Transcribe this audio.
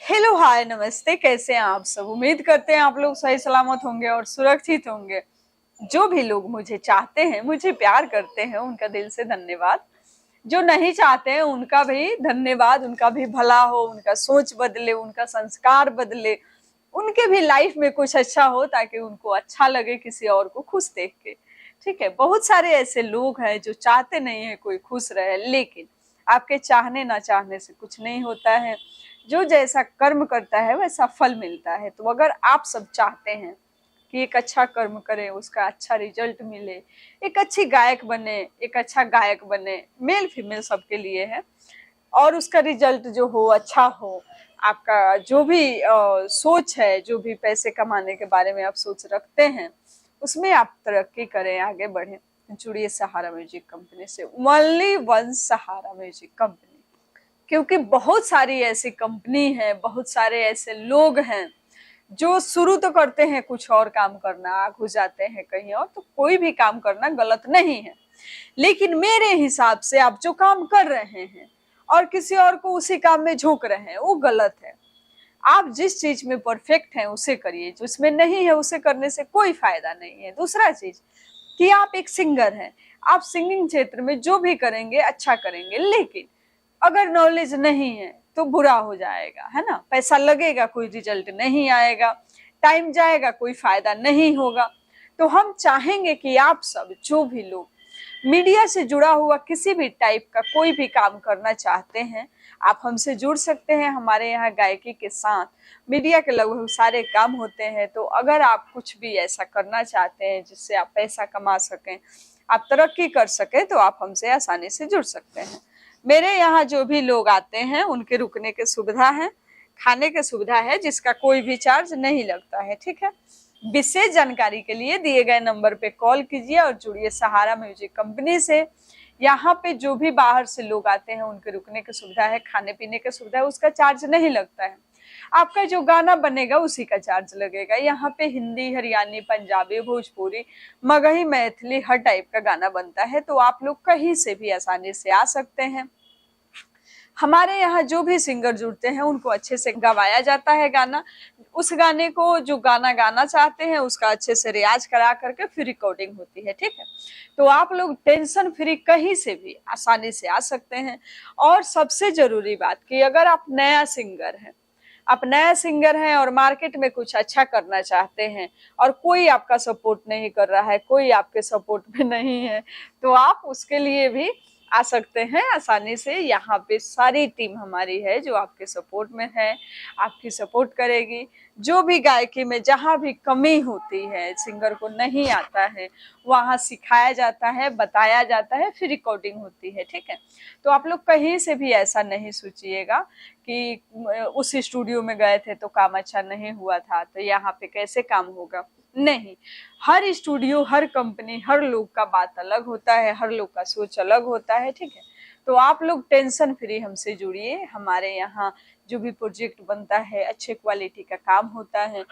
Hello hi नमस्ते, कैसे हैं आप सब। उम्मीद करते हैं आप लोग सही सलामत होंगे और सुरक्षित होंगे। जो भी लोग मुझे चाहते हैं, मुझे प्यार करते हैं, उनका दिल से धन्यवाद। जो नहीं चाहते हैं उनका भी धन्यवाद, उनका भी भला हो, उनका सोच बदले, उनका संस्कार बदले, उनके भी लाइफ में कुछ अच्छा हो ताकि उनको अच्छा लगे किसी और को खुश देख के। ठीक है, बहुत सारे ऐसे लोग हैं जो चाहते नहीं है कोई खुश रहे, लेकिन आपके चाहने ना चाहने से कुछ नहीं होता है। जो जैसा कर्म करता है वैसा फल मिलता है। तो अगर आप सब चाहते हैं कि एक अच्छा कर्म करें, उसका अच्छा रिजल्ट मिले, एक अच्छी गायक बने, एक अच्छा गायक बने, मेल फीमेल सबके लिए है, और उसका रिजल्ट जो हो अच्छा हो, आपका जो भी सोच है, जो भी पैसे कमाने के बारे में आप सोच रखते हैं, उसमें आप तरक्की करें, आगे बढ़ें। जुड़िए सहारा म्यूजिक कंपनी से, ओनली वन सहारा म्यूजिक कंपनी। क्योंकि बहुत सारी ऐसी कंपनी है, बहुत सारे ऐसे लोग हैं जो शुरू तो करते हैं कुछ और काम करना, आग हो जाते हैं कहीं और। तो कोई भी काम करना गलत नहीं है, लेकिन मेरे हिसाब से आप जो काम कर रहे हैं और किसी और को उसी काम में झोंक रहे हैं, वो गलत है। आप जिस चीज में परफेक्ट हैं उसे करिए, जिसमें नहीं है उसे करने से कोई फायदा नहीं है। दूसरा चीज कि आप एक सिंगर हैं, आप सिंगिंग क्षेत्र में जो भी करेंगे अच्छा करेंगे, लेकिन अगर नॉलेज नहीं है तो बुरा हो जाएगा, है ना। पैसा लगेगा, कोई रिजल्ट नहीं आएगा, टाइम जाएगा, कोई फायदा नहीं होगा। तो हम चाहेंगे कि आप सब जो भी लोग मीडिया से जुड़ा हुआ किसी भी टाइप का कोई भी काम करना चाहते हैं, आप हमसे जुड़ सकते हैं। हमारे यहाँ गायकी के साथ मीडिया के लगभग सारे काम होते हैं। तो अगर आप कुछ भी ऐसा करना चाहते हैं जिससे आप पैसा कमा सकें, आप तरक्की कर सकें, तो आप हमसे आसानी से जुड़ सकते हैं। मेरे यहाँ जो भी लोग आते हैं उनके रुकने की सुविधा है, खाने की सुविधा है, जिसका कोई भी चार्ज नहीं लगता है। ठीक है, विशेष जानकारी के लिए दिए गए नंबर पे कॉल कीजिए और जुड़िए सहारा म्यूजिक कंपनी से। यहाँ पे जो भी बाहर से लोग आते हैं उनके रुकने की सुविधा है, खाने पीने की सुविधा है, उसका चार्ज नहीं लगता है। आपका जो गाना बनेगा उसी का चार्ज लगेगा। यहाँ पे हिंदी, हरियाणी, पंजाबी, भोजपुरी, मगही, मैथिली हर टाइप का गाना बनता है। तो आप लोग कहीं से भी आसानी से आ सकते हैं। हमारे यहाँ जो भी सिंगर जुड़ते हैं उनको अच्छे से गवाया जाता है गाना। उस गाने को जो गाना गाना चाहते हैं उसका अच्छे से रियाज करा करके फिर रिकॉर्डिंग होती है। ठीक है, तो आप लोग टेंशन फ्री कहीं से भी आसानी से आ सकते हैं। और सबसे जरूरी बात कि अगर आप नया सिंगर हैं, आप नया सिंगर हैं और मार्केट में कुछ अच्छा करना चाहते हैं और कोई आपका सपोर्ट नहीं कर रहा है, कोई आपके सपोर्ट में नहीं है, तो आप उसके लिए भी आ सकते हैं आसानी से। यहाँ पे सारी टीम हमारी है जो आपके सपोर्ट में है, आपकी सपोर्ट करेगी। जो भी गायकी में जहाँ भी कमी होती है, सिंगर को नहीं आता है, वहाँ सिखाया जाता है, बताया जाता है, फिर रिकॉर्डिंग होती है। ठीक है, तो आप लोग कहीं से भी ऐसा नहीं सोचिएगा कि उस स्टूडियो में गए थे तो काम अच्छा नहीं हुआ था तो यहाँ पे कैसे काम होगा। नहीं, हर स्टूडियो, हर कंपनी, हर लोग का बात अलग होता है, हर लोग का सोच अलग होता है। ठीक है, तो आप लोग टेंशन फ्री हमसे जुड़िए। हमारे यहाँ जो भी प्रोजेक्ट बनता है अच्छे क्वालिटी का काम होता है,